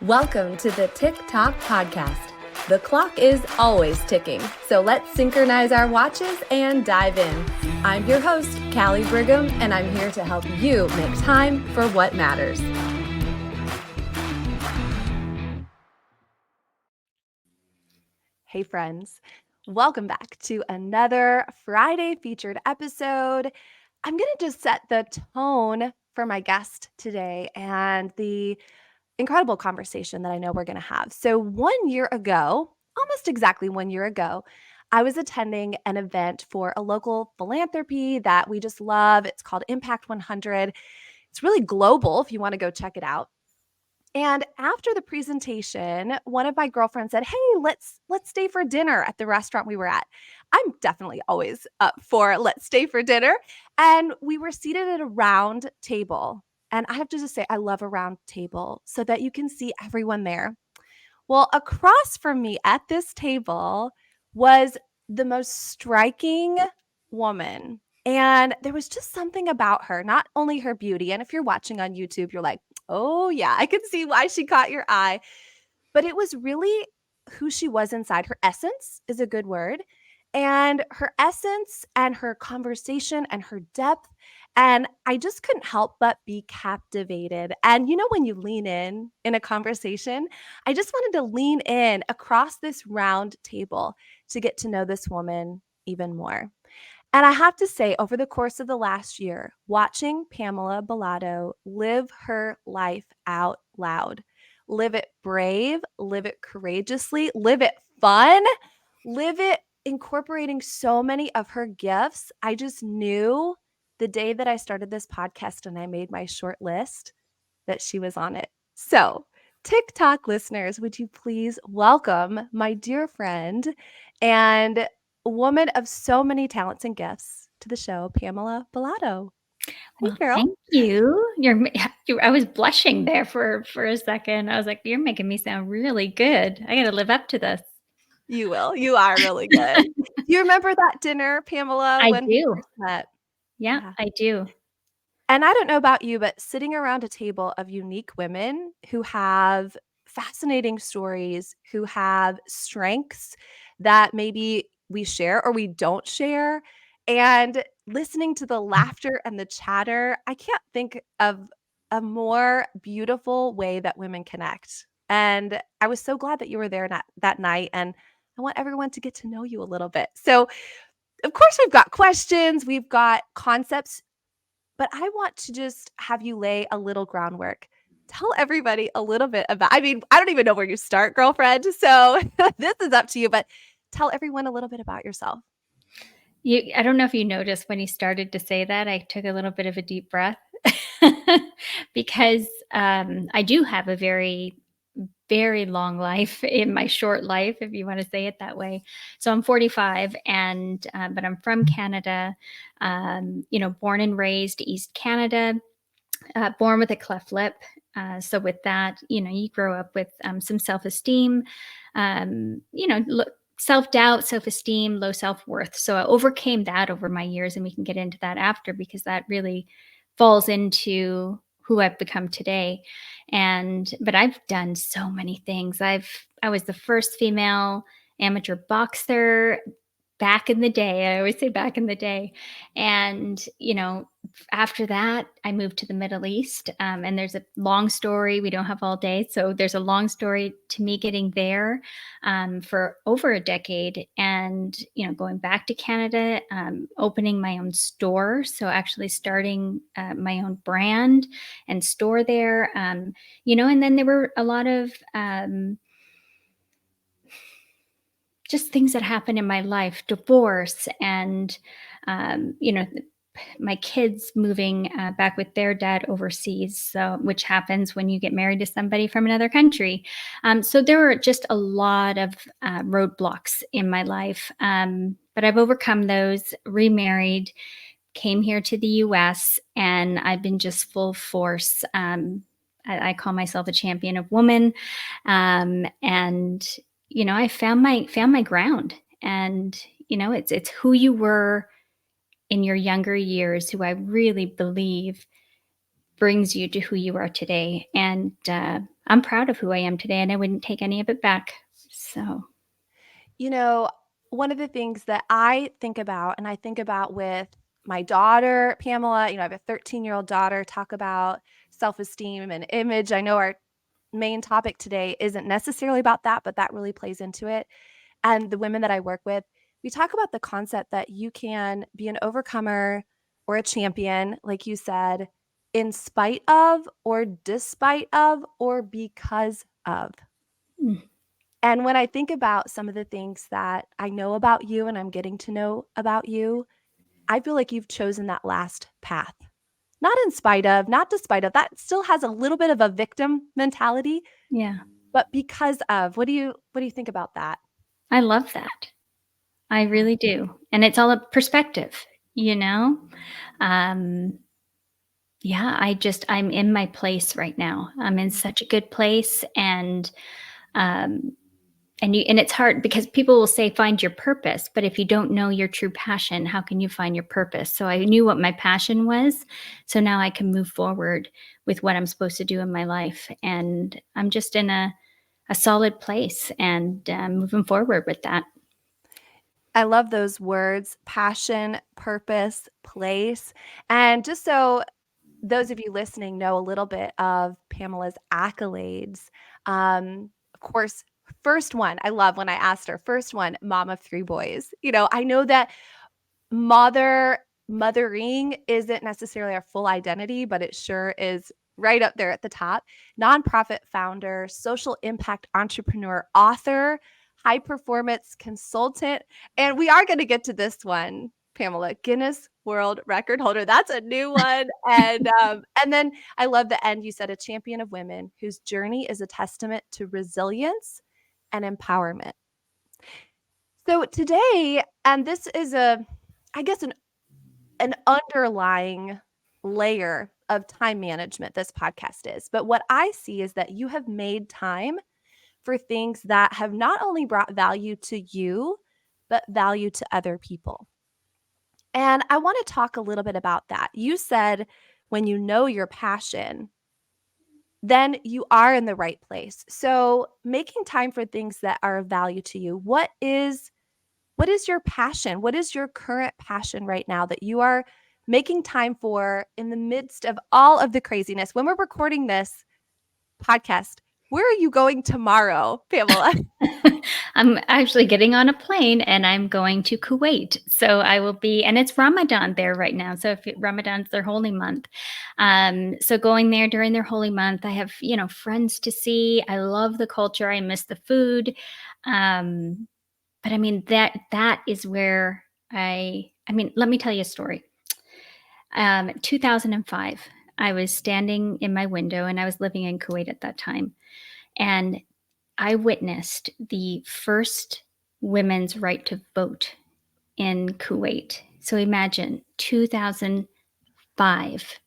Welcome to the TikTok podcast. The clock is always ticking, so let's synchronize our watches and dive in. I'm your host, Callie Brigham, and I'm here to help you make time for what matters. Hey friends, welcome back to another Friday featured episode. I'm going to just set the tone for my guest today and the incredible conversation that I know we're going to have. So 1 year ago, almost exactly 1 year ago, I was attending an event for a local philanthropy that we just love. It's called Impact 100. It's really global if you want to go check it out. And after the presentation, one of my girlfriends said, "Hey, let's stay for dinner at the restaurant we were at." I'm definitely always up for let's stay for dinner. And we were seated at a round table. And I have to just say, I love a round table so that you can see everyone there. Well, across from me at this table was the most striking woman. And there was just something about her, not only her beauty. And if you're watching on YouTube, you're like, oh, yeah, I can see why she caught your eye. But it was really who she was inside. Her essence is a good word. And her essence and her conversation and her depth. And I just couldn't help but be captivated. And you know, when you lean in a conversation, I just wanted to lean in across this round table to get to know this woman even more. And I have to say, over the course of the last year, watching Pamela Bolado live her life out loud, live it brave, live it courageously, live it fun, live it incorporating so many of her gifts, I just knew the day that I started this podcast and I made my short list that she was on it. So, TikTok listeners, would you please welcome my dear friend and woman of so many talents and gifts to the show, Pamela Bolado. Hey, Well, girl. thank you. I was blushing there for a second. I was like, "You're making me sound really good. I gotta live up to this." You will. You are really good. Do you remember that dinner, Pamela, I when we do. first met? Yeah, Yeah. I do. And I don't know about you, but sitting around a table of unique women who have fascinating stories, who have strengths that maybe we share or we don't share, and listening to the laughter and the chatter, I can't think of a more beautiful way that women connect. And I was so glad that you were there that night. And I want everyone to get to know you a little bit. So, of course, we've got questions, we've got concepts, but I want to just have you lay a little groundwork. Tell everybody a little bit about, I mean, I don't even know where you start, girlfriend. So this is up to you, but tell everyone a little bit about yourself. I don't know if you noticed when he started to say that, I took a little bit of a deep breath because, I do have a very, very long life in my short life, if you wanna say it that way. So I'm 45 and, but I'm from Canada, born and raised East Canada. Born with a cleft lip. So with that, you grow up with some self-esteem, self-doubt, self-esteem, low self-worth. So I overcame that over my years, and we can get into that after because that really falls into who I've become today. But I've done so many things. I was the first female amateur boxer back in the day. I always say back in the day. And, after that, I moved to the Middle East. And there's a long story. We don't have all day. So there's a long story to me getting there for over a decade. And, going back to Canada, opening my own store. So actually starting my own brand and store there. And then there were a lot of, just things that happened in my life, divorce and, um, you know, my kids moving back with their dad overseas, so which happens when you get married to somebody from another country. So there were just a lot of roadblocks in my life, but I've overcome those. Remarried, came here to the U.S., and I've been just full force. I call myself a champion of woman, and I found my ground, and it's who you were in your younger years, who I really believe brings you to who you are today. And I'm proud of who I am today, and I wouldn't take any of it back. So, You know, one of the things that I think about, and I think about with my daughter, Pamela, I have a 13-year-old daughter, talk about self-esteem and image. I know our main topic today isn't necessarily about that, but that really plays into it. And the women that I work with, we talk about the concept that you can be an overcomer or a champion, like you said, in spite of or despite of or because of. mm, And when I think about some of the things that I know about you and I'm getting to know about you, I feel like you've chosen that last path. Not in spite of, not despite of. That still has a little bit of a victim mentality, yeah, but because of. What do you think about that? I love that. I Yeah. really do. And it's all a perspective, you know? Um, yeah, I'm in my place right now. I'm in such a good place. Um, and it's hard because people will say find your purpose, but if you don't know your true passion, how can you find your purpose? So I knew what my passion was, so now I can move forward with what I'm supposed to do in my life, and I'm just in a solid place, and moving forward with that. I love those words, passion, purpose, place. And just so those of you listening know a little bit of Pamela's accolades. Of course, first one, I love when I asked her, first one, mom of three boys. I know that mothering isn't necessarily our full identity, but it sure is right up there at the top. Nonprofit founder, social impact entrepreneur, author, high performance consultant. And we are going to get to this one, Pamela, Guinness World Record Holder. That's a new one. And then I love the end. You said a champion of women whose journey is a testament to resilience and empowerment. So today, and this is I guess an underlying layer of time management this podcast is. But what I see is that you have made time for things that have not only brought value to you, but value to other people. And I want to talk a little bit about that. You said when you know your passion, then you are in the right place. So, making time for things that are of value to you. What is your passion? What is your current passion right now that you are making time for in the midst of all of the craziness? When we're recording this podcast, where are you going tomorrow, Pamela? I'm actually getting on a plane and I'm going to Kuwait. So I will be, and it's Ramadan there right now. So if Ramadan's their holy month, so going there during their holy month, I have friends to see. I love the culture. I miss the food, um, but I mean that is where I mean, let me tell you a story. 2005, I was standing in my window, and I was living in Kuwait at that time, and I witnessed the first women's right to vote in Kuwait. So imagine 2005.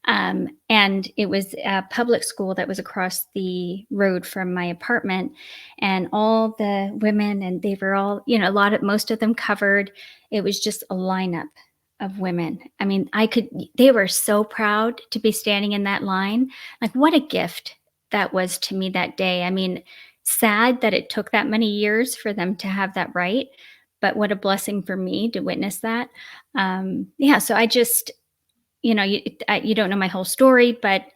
And it was a public school that was across the road from my apartment. And all the women, and they were all, most of them covered. It was just a lineup of women. I mean, they were so proud to be standing in that line. Like, what a gift that was to me that day. I mean, sad that it took that many years for them to have that right, but what a blessing for me to witness that. Yeah, so I just, you don't know my whole story, but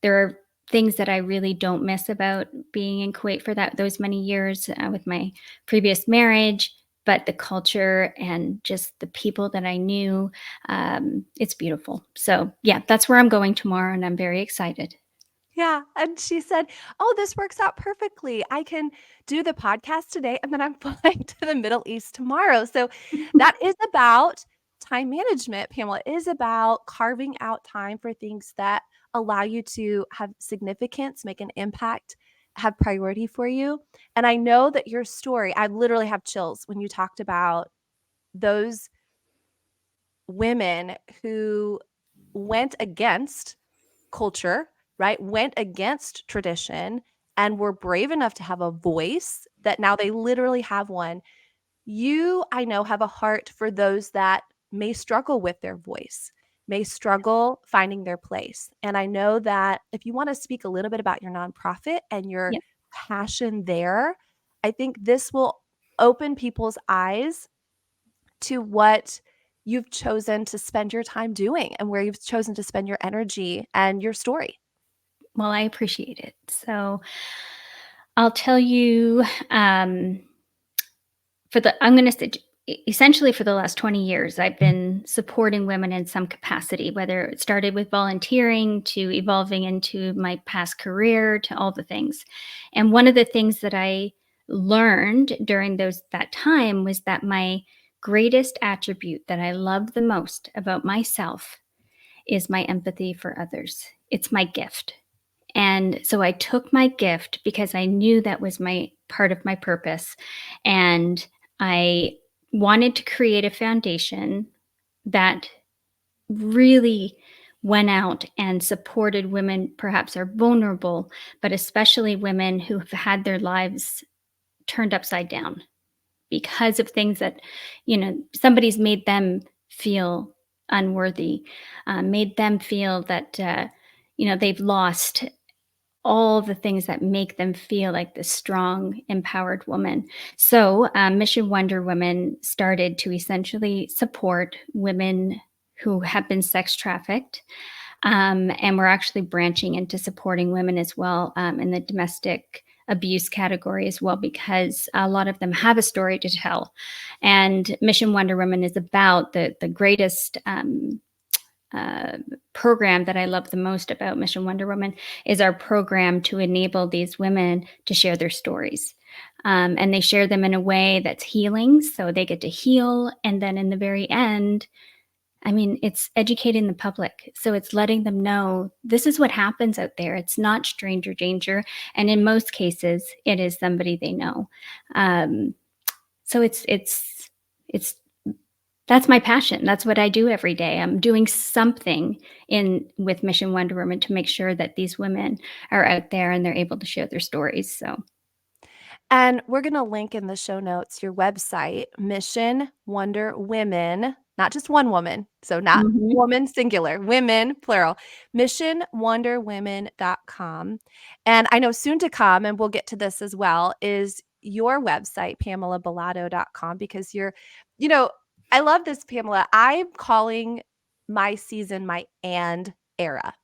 there are things that I really don't miss about being in Kuwait for those many years with my previous marriage. But the culture and just the people that I knew, it's beautiful. So yeah, that's where I'm going tomorrow, and I'm very excited. Yeah, and she said, "Oh, this works out perfectly. I can do the podcast today, and then I'm flying to the Middle East tomorrow." So that is about time management, Pamela. It is about carving out time for things that allow you to have significance, make an impact, have priority for you. And I know that your story, I literally have chills when you talked about those women who went against culture, right? Went against tradition and were brave enough to have a voice that now they literally have one. You, I know, have a heart for those that may struggle with their voice. may struggle finding their place. And I know that if you want to speak a little bit about your nonprofit and your Yeah. passion there, I think this will open people's eyes to what you've chosen to spend your time doing and where you've chosen to spend your energy and your story. Well, I appreciate it. So I'll tell you, I'm going to say, essentially for the last 20 years, I've been supporting women in some capacity, whether it started with volunteering to evolving into my past career to all the things. And one of the things that I learned during that time was that my greatest attribute that I love the most about myself is my empathy for others. It's my gift. And so I took my gift because I knew that was my part of my purpose. And I wanted to create a foundation that really went out and supported women perhaps are vulnerable, but especially women who have had their lives turned upside down because of things that, somebody's made them feel unworthy, made them feel that, they've lost all the things that make them feel like this strong, empowered woman. So, Mission Wonder Woman started to essentially support women who have been sex trafficked. And we're actually branching into supporting women as well in the domestic abuse category as well, because a lot of them have a story to tell. And Mission Wonder Woman is about the greatest uh, program that I love the most about Mission Wonder Woman is our program to enable these women to share their stories. And they share them in a way that's healing. So they get to heal. And then in the very end, I mean, it's educating the public. So it's letting them know this is what happens out there. It's not stranger danger. And in most cases, it is somebody they know. Um, so it's that's my passion. That's what I do every day. I'm doing something in with Mission Wonder Woman to make sure that these women are out there and they're able to share their stories. So, And we're going to link in the show notes your website, Mission Wonder Women, not just one woman. So, not mhm. woman singular, women plural, missionwonderwomen.com. And I know soon to come, and we'll get to this as well, is your website, pamelabolado.com, because you know, I love this, Pamela. I'm calling my season my and era,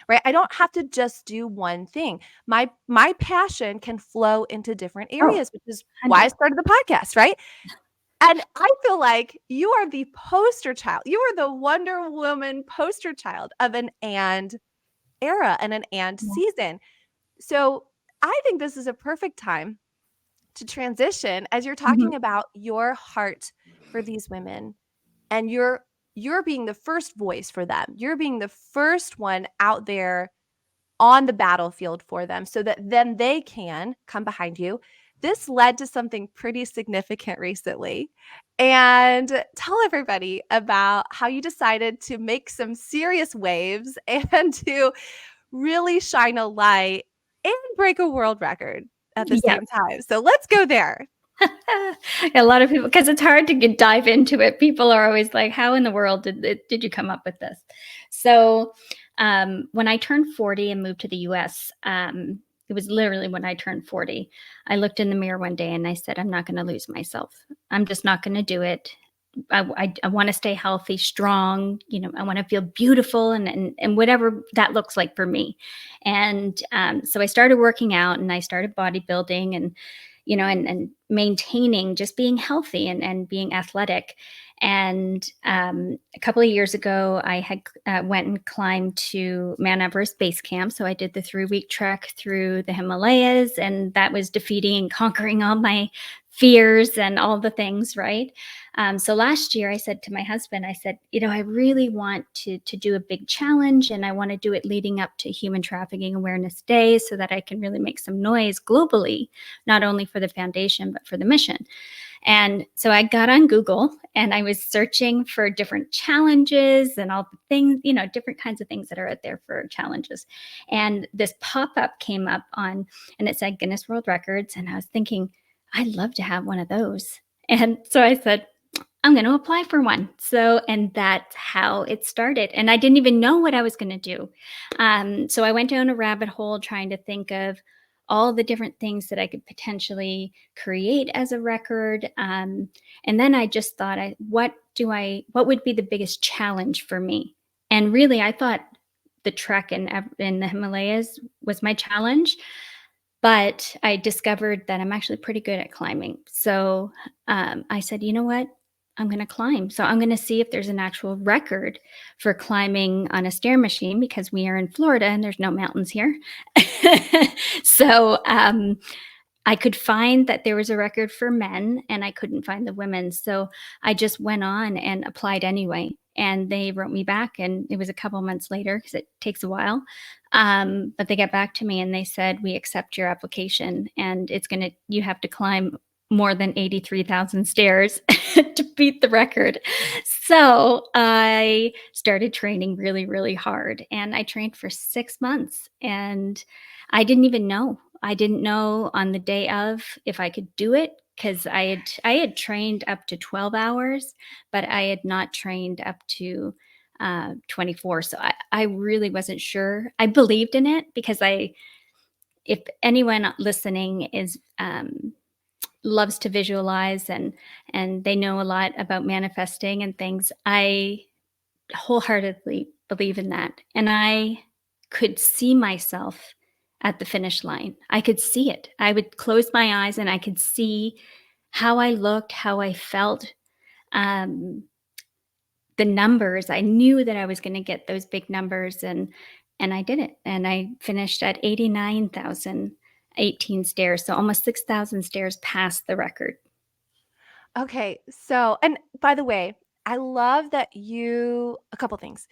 right? I don't have to just do one thing. My passion can flow into different Oh, areas, which is why I 100. started the podcast, right? And I feel like you are the poster child. You are the Wonder Woman poster child of an and era and an and Yeah. season. So I think this is a perfect time to transition as you're Mhm. talking about your heart for these women and you're being the first voice for them. You're being the first one out there on the battlefield for them so that then they can come behind you. This led to something pretty significant recently. And tell everybody about how you decided to make some serious waves and to really shine a light and break a world record at the Yeah. same time. So let's go there. A lot of people, because it's hard to dive into it. People are always like, "How in the world did you come up with this?" So, when I turned 40 and moved to the U.S., it was literally when I turned 40. I looked in the mirror one day and I said, "I'm not going to lose myself. I'm just not going to do it. I want to stay healthy, strong. I want to feel beautiful, and whatever that looks like for me." And so I started working out and I started bodybuilding and and maintaining just being healthy and being athletic. And a couple of years ago, I had went and climbed to Mount Everest base camp. So I did the 3-week trek through the Himalayas, and that was defeating and conquering all my fears and all the things, right? So last year, I said to my husband, I said, I really want to do a big challenge, and I want to do it leading up to Human Trafficking Awareness Day, so that I can really make some noise globally, not only for the foundation but for the mission. And so I got on Google and I was searching for different challenges and all the things, different kinds of things that are out there for challenges. And this pop up came up and it said Guinness World Records. And I was thinking, I'd love to have one of those. And so I said, I'm going to apply for one. So, and that's how it started. And I didn't even know what I was going to do. So I went down a rabbit hole trying to think of all the different things that I could potentially create as a record. And then I just thought, what would be the biggest challenge for me? And really, I thought the trek in the Himalayas was my challenge. But I discovered that I'm actually pretty good at climbing. So I said, you know what? I'm going to climb. So I'm going to see if there's an actual record for climbing on a stair machine because we are in Florida and there's no mountains here. So I could find that there was a record for men and I couldn't find the women. So I just went on and applied anyway. And they wrote me back, and it was a couple months later because it takes a while. But they got back to me and they said, we accept your application, and you have to climb more than 83,000 stairs to beat the record. So I started training really, really hard, and I trained for 6 months, and I didn't even know. I didn't know on the day of if I could do it because I had trained up to 12 hours, but I had not trained up to 24. So I really wasn't sure. I believed in it because if anyone listening is loves to visualize and they know a lot about manifesting and things, I wholeheartedly believe in that. And I could see myself at the finish line. I could see it. I would close my eyes and I could see how I looked, how I felt, um, the numbers. I knew that I was going to get those big numbers, and I did it. And I finished at 89,018 stairs, so almost 6,000 stairs past the record. Okay, so and by the way, I love that a couple things.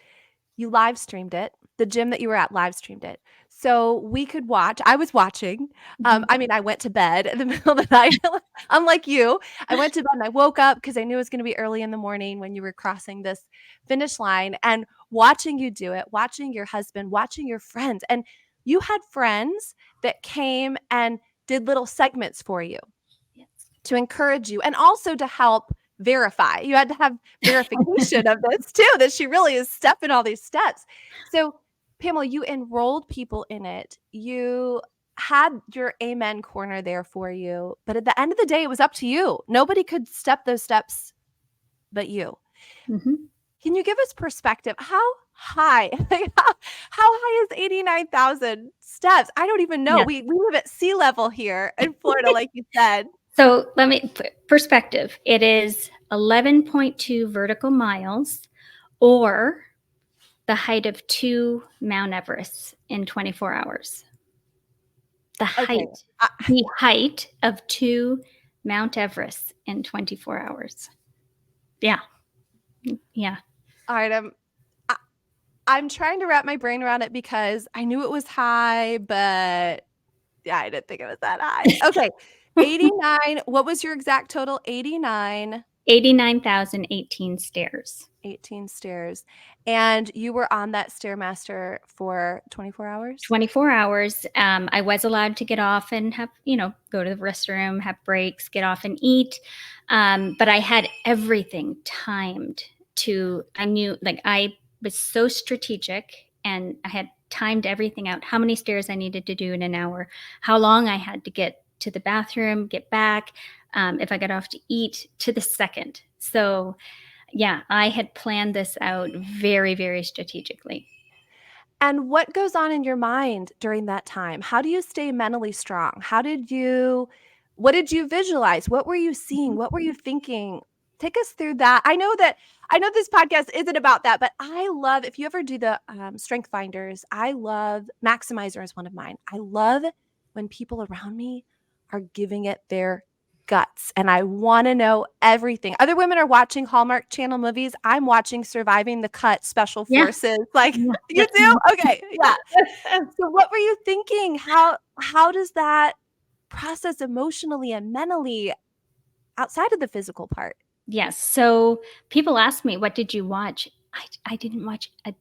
You live streamed it. The gym that you were at live streamed it. So we could watch. I was watching. Mhm. I mean, I went to bed in the middle of the night. Unlike you, I went to bed and I woke up because I knew it was going to be early in the morning when you were crossing this finish line, and watching you do it, watching your husband, watching your friends. And you had friends that came and did little segments for you Yes. to encourage you and also to help verify. You had to have verification of this too, that she really is stepping all these steps. So, Pamela, you enrolled people in it. You had your amen corner there for you. But at the end of the day, it was up to you. Nobody could step those steps but you. Mhm. Can you give us perspective? How high? How high is 89,000 steps? I don't even know. Yeah. We live at sea level here in Florida, like you said. So let me perspective. It is 11.2 vertical miles, or the height of 2 Mount Everests in 24 hours. The Okay. height, the height of 2 Mount Everests in 24 hours. Yeah. Yeah. All right. I, I'm trying to wrap my brain around it because I knew it was high, but yeah, I didn't think it was that high. Okay. 89. What was your exact total? 89, 89,018 stairs. 18 stairs. And you were on that Stairmaster for 24 hours? 24 hours. I was allowed to get off and have, go to the restroom, have breaks, get off and eat. But I had everything timed I knew, like, I was so strategic, and I had timed everything out, how many stairs I needed to do in an hour, how long I had to get to the bathroom, get back, if I got off to eat, to the second. So, yeah, I had planned this out very, very strategically. And what goes on in your mind during that time? How do you stay mentally strong? What did you visualize? What were you seeing? What were you thinking? Take us through that. I know this podcast isn't about that, but I love, if you ever do the strength finders, I love Maximizer is one of mine. I love when people around me are giving it their guts, and I want to know everything. Other women are watching Hallmark Channel movies. I'm watching Surviving the Cut Special Yeah. Forces. Like, Yeah, you that's do? me. Okay, yeah. So what were you thinking? How does that process emotionally and mentally outside of the physical part? Yes. So people ask me, "What did you watch?" I didn't watch I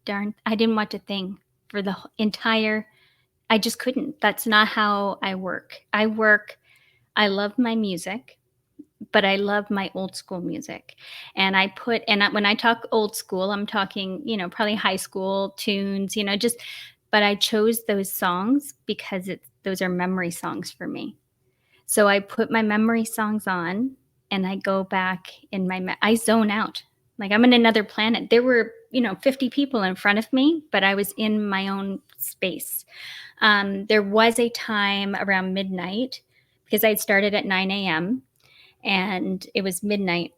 didn't watch a thing for the entire. I just couldn't. That's not how I work. I love my music. but I love my old school music. And when I talk old school, I'm talking, probably high school tunes, but I chose those songs because those are memory songs for me. So I put my memory songs on and I go back I zone out. Like I'm in another planet. There were, 50 people in front of me, but I was in my own space. There was a time around midnight because I'd started at 9 a.m. and it was midnight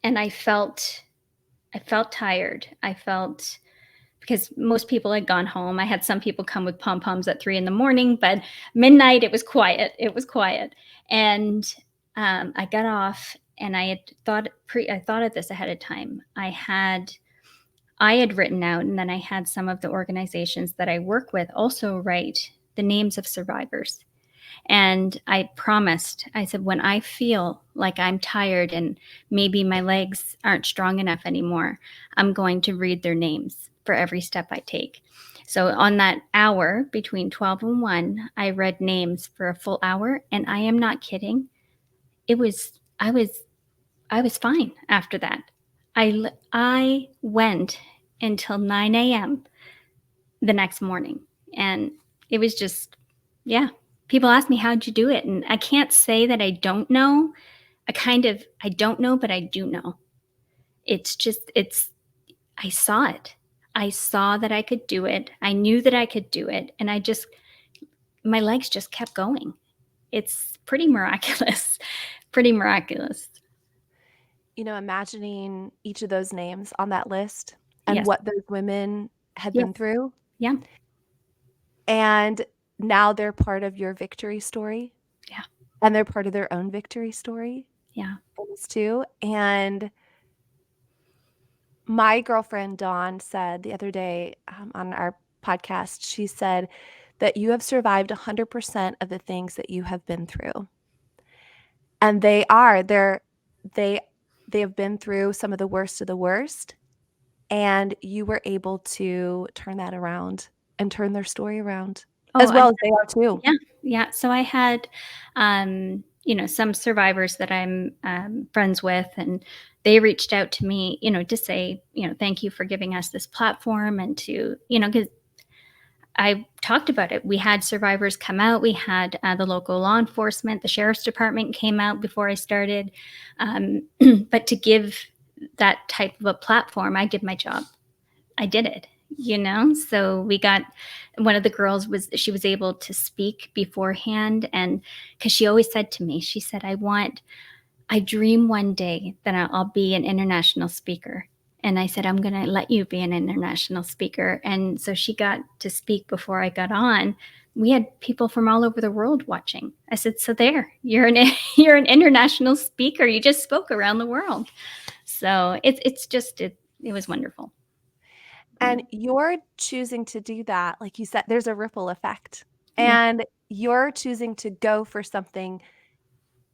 and I felt tired. I felt because most people had gone home. I had some people come with pom poms at 3 a.m, but midnight it was quiet. It was quiet, and I got off, and I thought of this ahead of time. I had written out, and then I had some of the organizations that I work with also write the names of survivors. And I promised, I said, when I feel like I'm tired and maybe my legs aren't strong enough anymore, I'm going to read their names for every step I take. So on that hour between 12 and 1, I read names for a full hour. And I am not kidding. I was fine after that. I went until 9 a.m. the next morning. And it was just, yeah. People ask me, how'd you do it? And I can't say that I don't know. I don't know, but I do know. I saw it. I saw that I could do it. I knew that I could do it. And my legs just kept going. It's pretty miraculous. Pretty miraculous. Imagining each of those names on that list and Yes. what those women had Yes. been through, Yeah. and now they're part of your victory story, Yeah. and they're part of their own victory story Yeah. too. And my girlfriend Dawn said the other day on our podcast, she said that you have survived 100% of the things that you have been through. And they they have been through some of the worst of the worst, and you were able to turn that around and turn their story around Oh, as well as they are too. yeah. Yeah. So I had, some survivors that I'm friends with, and they reached out to me, to say, thank you for giving us this platform and to, because I talked about it. We had survivors come out. We had the local law enforcement, the sheriff's department came out before I started. But to give that type of a platform, I did my job. I did it, So we got one of the girls she was able to speak beforehand. And because she always said to me, she said, I dream one day that I'll be an international speaker. And I said, I'm going to let you be an international speaker. And so she got to speak before I got on. We had people from all over the world watching. I said, so there, you're an international speaker. You just spoke around the world. So it was wonderful. And you're choosing to do that. Like you said, there's a ripple effect. Yeah. And you're choosing to go for something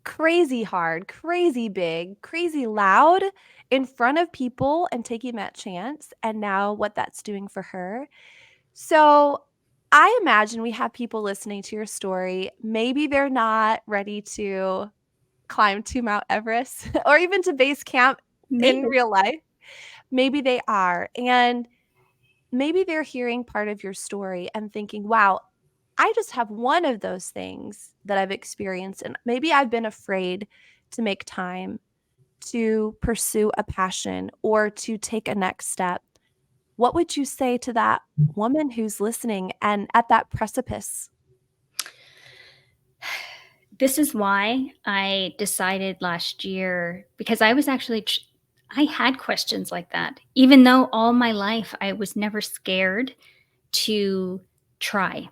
crazy hard, crazy big, crazy loud in front of people and taking that chance. And now what that's doing for her. So I imagine we have people listening to your story. Maybe they're not ready to climb to Mount Everest or even to base camp in Maybe. real life. Maybe they are. And maybe they're hearing part of your story and thinking, wow, I just have one of those things that I've experienced. And maybe I've been afraid to make time to pursue a passion or to take a next step. What would you say to that woman who's listening and at that precipice? This is why I decided last year, because I was actually, I had questions like that. Even though all my life I was never scared to try,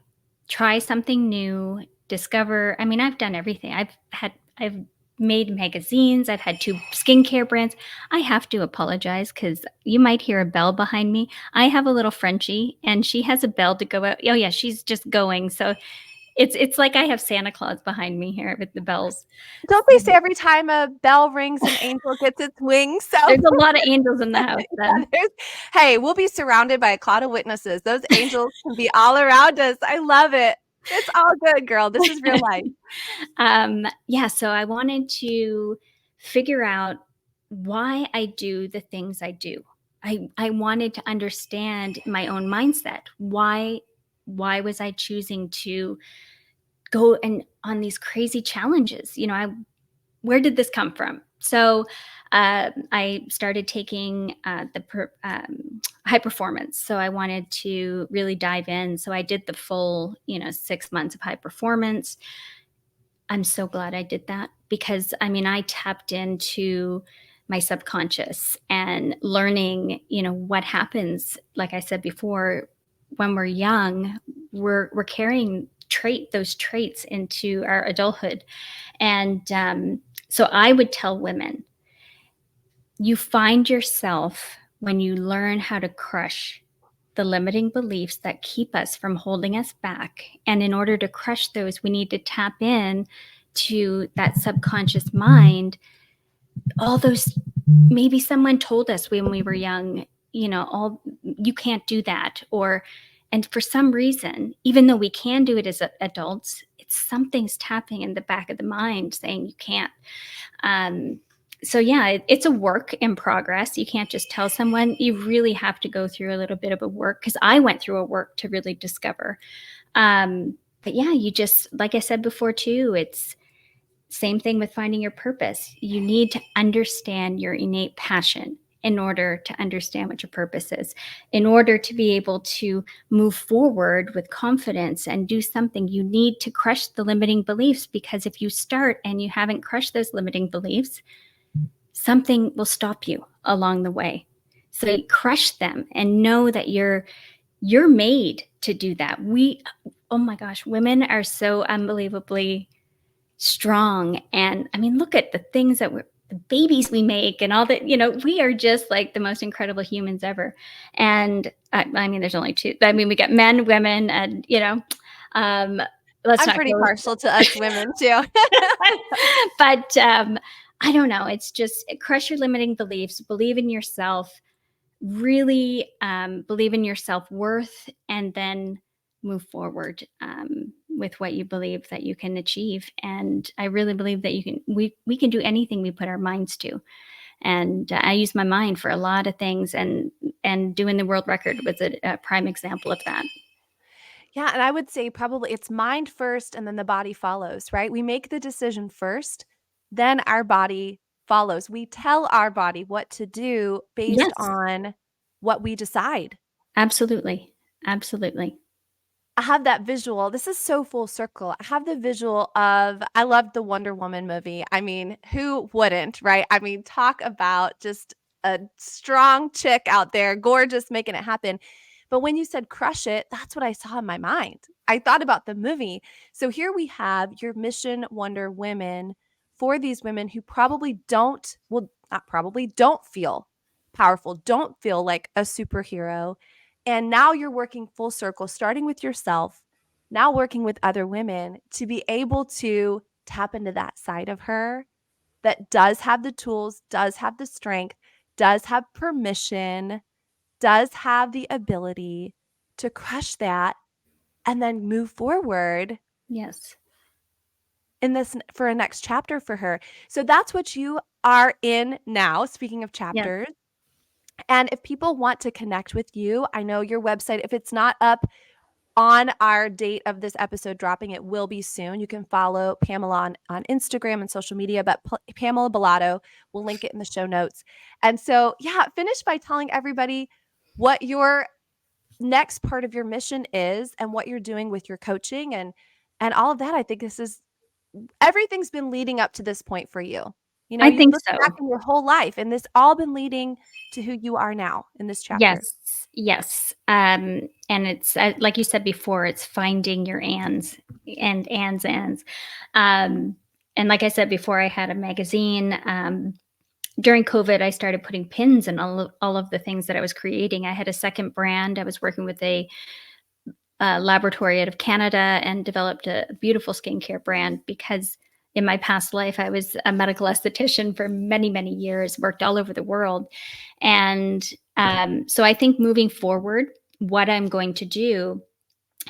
try something new, discover. I mean, I've done everything. I've made magazines. I've had 2 skincare brands. I have to apologize because you might hear a bell behind me. I have a little Frenchie and she has a bell to go out. Oh yeah, she's just going. So it's like I have Santa Claus behind me here with the bells. Don't they say every time a bell rings, an angel gets its wings? So There's a lot of angels in the house then. hey, we'll be surrounded by a cloud of witnesses. Those angels can be all around us. I love it. It's all good, girl. This is real life. Yeah, so I wanted to figure out why I do the things I do. I wanted to understand my own mindset. Why was I choosing to go and on these crazy challenges? Where did this come from? So I started taking high performance. So I wanted to really dive in. So I did the full, 6 months of high performance. I'm so glad I did that because I tapped into my subconscious and learning, what happens, like I said before, when we're young, we're carrying those traits into our adulthood. And so I would tell women, you find yourself when you learn how to crush the limiting beliefs that keep us from holding us back. And in order to crush those, we need to tap in to that subconscious mind. All those, maybe someone told us when we were young, all, you can't do that. And for some reason, even though we can do it as adults, it's something's tapping in the back of the mind saying you can't. So yeah, it's a work in progress. You can't just tell someone. You really have to go through a little bit of a work, because I went through a work to really discover. But yeah, you just, like I said before too, it's same thing with finding your purpose. You need to understand your innate passion in order to understand what your purpose is. In order to be able to move forward with confidence and do something, you need to crush the limiting beliefs, because if you start and you haven't crushed those limiting beliefs, something will stop you along the way. So you crush them and know that you're made to do that. Oh my gosh, women are so unbelievably strong. And look at the things the babies we make and all that, we are just like the most incredible humans ever. And there's only two. We got men, women, and, um, let's I'm not pretty go. partial to us women too. But I don't know. It's just crush your limiting beliefs, believe in yourself, really believe in your self-worth, and then move forward with what you believe that you can achieve. And I really believe that we can do anything we put our minds to. And I use my mind for a lot of things, and doing the world record was a prime example of that. Yeah, and I would say probably it's mind first and then the body follows, right? We make the decision first, then our body follows. We tell our body what to do based Yes, on what we decide. absolutely. Absolutely. I have that visual. This is so full circle. I have the visual of I loved the Wonder Woman movie. I mean, who wouldn't, right? I mean, talk about just a strong chick out there, gorgeous, making it happen. But when you said crush it, that's what I saw in my mind. I thought about the movie. So here we have your mission Wonder Women for these women who probably don't, well, not probably, don't feel powerful, don't feel like a superhero. And now you're working full circle, starting with yourself, now working with other women to be able to tap into that side of her that does have the tools, does have the strength, does have permission, does have the ability to crush that and then move forward Yes. in this for a next chapter for her. So that's what you are in now, speaking of Yes. chapters. And if people want to connect with you, I know your website, if it's not up on our date of this episode dropping, it will be soon. You can follow Pamela on Instagram and social media, but Pamela Bolado, we'll link it in the show notes. And so, yeah, finish by telling everybody what your next part of your mission is and what you're doing with your coaching and all of that. I think this is everything's been leading up to this point for you. You know, I you think look back so. in your whole life and this all been leading to who you are now in this chapter. Yes, yes. And it's like you said before, it's finding your ands. Um, and like I said before, I had a magazine. During COVID, I started putting pins in all of the things that I was creating. I had a second brand. I was working with a laboratory out of Canada and developed a beautiful skincare brand because in my past life, I was a medical esthetician for many, many years, worked all over the world. And so I think moving forward, what I'm going to do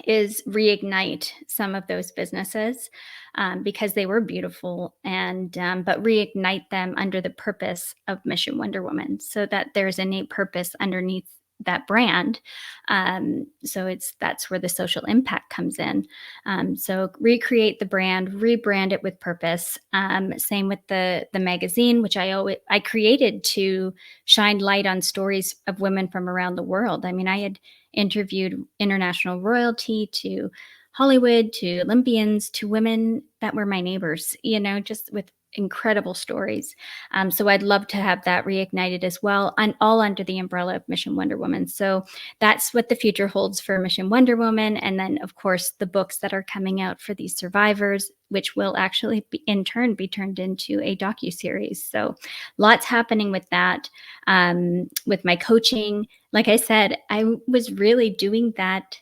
is reignite some of those businesses, because they were beautiful, and but reignite them under the purpose of Mission Wonder Woman, so that there's innate purpose underneath that brand. So that's where the social impact comes in. So recreate the brand, rebrand it with purpose. Same with the magazine, which I created to shine light on stories of women from around the world. I mean, I had interviewed international royalty, to Hollywood, to Olympians, to women that were my neighbors, just with incredible stories. So I'd love to have that reignited as well, and all under the umbrella of Mission Wonder Woman. So that's what the future holds for Mission Wonder Woman. And then, of course, the books that are coming out for these survivors, which will actually in turn be turned into a docuseries. So lots happening with that. With my coaching, like I said, I was really doing that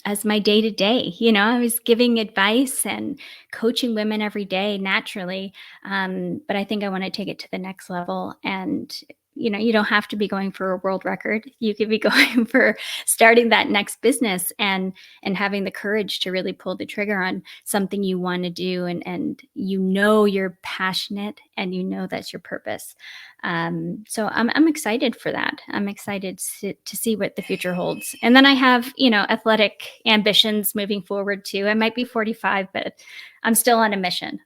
as my day to day. I was giving advice and coaching women every day naturally. But I think I want to take it to the next level. And, you don't have to be going for a world record. You could be going for starting that next business, and having the courage to really pull the trigger on something you want to do. And you're passionate, and that's your purpose. So I'm excited for that. I'm excited to see what the future holds. And then I have, athletic ambitions moving forward too. I might be 45, but I'm still on a mission.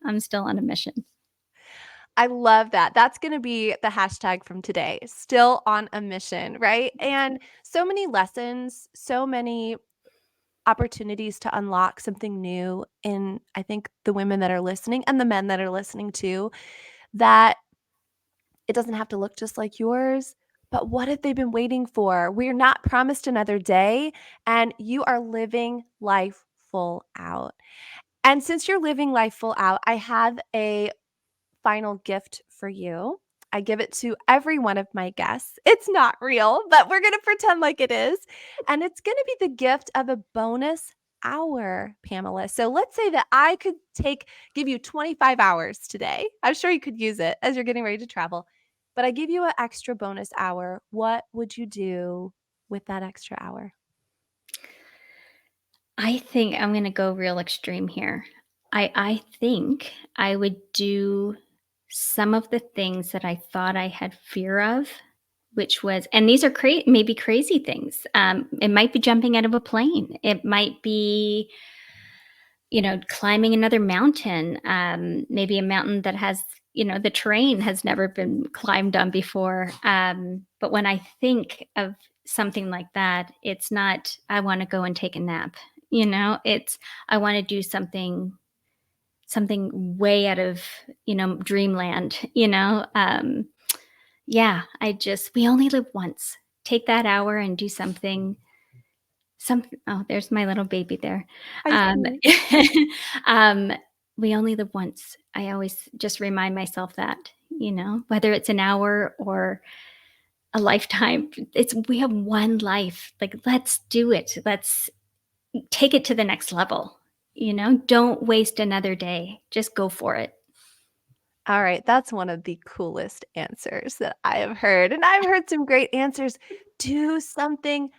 I love that. That's going to be the hashtag from today. Still on a mission, right? And so many lessons, so many opportunities to unlock something new in, I think, the women that are listening and the men that are listening too, that it doesn't have to look just like yours. But what have they been waiting for? We're not promised another day, and you are living life full out. And since you're living life full out, I have a final gift for you. I give it to every one of my guests. It's not real, but we're going to pretend like it is. And it's going to be the gift of a bonus hour, Pamela. So let's say that I could give you 25 hours today. I'm sure you could use it as you're getting ready to travel, but I give you an extra bonus hour. What would you do with that extra hour? I think I'm going to go real extreme here. I think I would do some of the things that I thought I had fear of, which was, and these are maybe crazy things. It might be jumping out of a plane. It might be, climbing another mountain. Maybe a mountain that has, the terrain has never been climbed on before. But when I think of something like that, it's not, I want to go and take a nap. It's, I want to do something way out of, dreamland. Yeah, we only live once. Take that hour and do something. Oh, there's my little baby there. I Um, see. um, we only live once. I always just remind myself that, whether it's an hour or a lifetime, we have one life. Like, let's do it. Let's take it to the next level. Don't waste another day. Just go for it. All right, that's one of the coolest answers that I have heard. And I've heard some great answers. Do something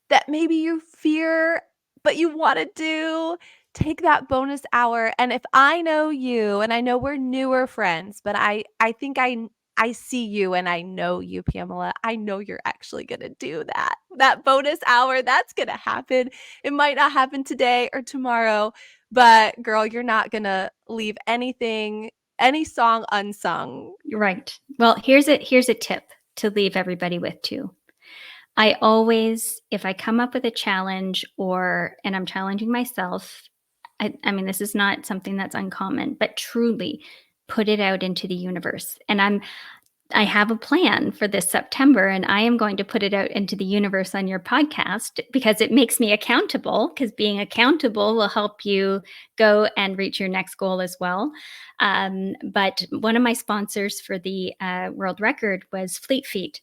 that maybe you fear, but you want to do. Take that bonus hour. And if I know you, and I know we're newer friends, but I think I see you and I know you, Pamela. I know you're actually going to do that. That bonus hour, that's going to happen. It might not happen today or tomorrow, but girl, you're not going to leave any song unsung. Right. Well, here's a tip to leave everybody with too. I always, if I come up with a challenge and I'm challenging myself, I mean, this is not something that's uncommon, but truly put it out into the universe. And I have a plan for this September, and I am going to put it out into the universe on your podcast, because it makes me accountable, because being accountable will help you go and reach your next goal as well. But one of my sponsors for the world record was Fleet Feet.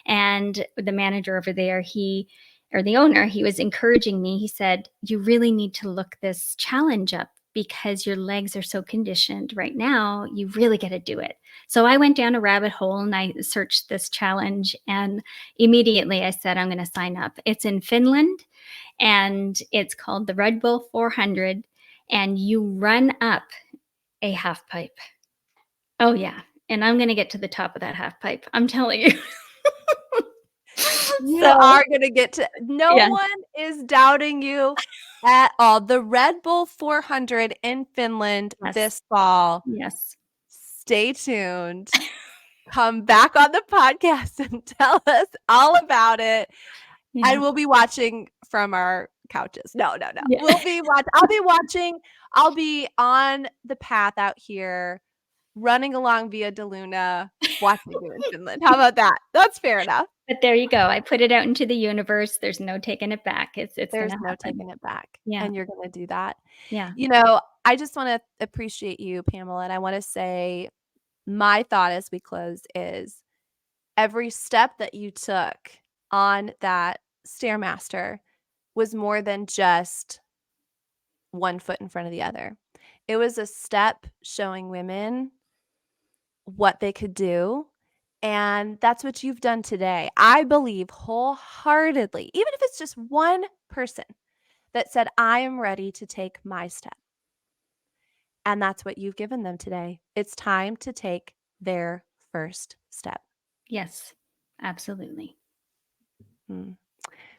And the manager over there, the owner, he was encouraging me. He said, "You really need to look this challenge up, because your legs are so conditioned right now. You really got to do it." So I went down a rabbit hole and I searched this challenge, and immediately I said, I'm going to sign up. It's in Finland, And it's called the Red Bull 400. And you run up a half pipe. Oh, yeah. And I'm going to get to the top of that half pipe. I'm telling you. You So, are going to get to, no yeah. one is doubting you at all. The Red Bull 400 in Finland Yes. this fall. Yes. Stay tuned. Come back on the podcast and tell us all about it. Yeah. And we'll be watching from our couches. No. Yeah. I'll be watching. I'll be on the path out here, running along Via de Luna, watching you in Finland. How about that? That's fair enough. But there you go. I put it out into the universe. There's no taking it back. It's There's going to no happen. taking it back. Yeah. And you're going to do that. Yeah. I just want to appreciate you, Pamela. And I want to say my thought as we close is every step that you took on that Stairmaster was more than just one foot in front of the other. It was a step showing women what they could do. And that's what you've done today. I believe wholeheartedly, even if it's just one person that said, I am ready to take my step. And that's what you've given them today. It's time to take their first step. Yes, absolutely.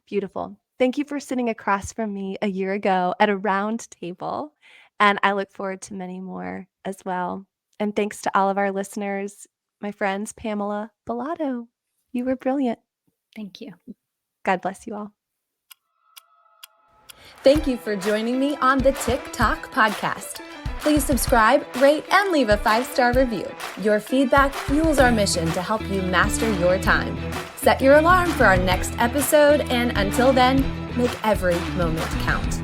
Beautiful. Thank you for sitting across from me a year ago at a round table. And I look forward to many more as well. And thanks to all of our listeners, my friends, Pamela Bolado. You were brilliant. Thank you. God bless you all. Thank you for joining me on the TikTok podcast. Please subscribe, rate, and leave a 5-star review. Your feedback fuels our mission to help you master your time. Set your alarm for our next episode, and until then, make every moment count.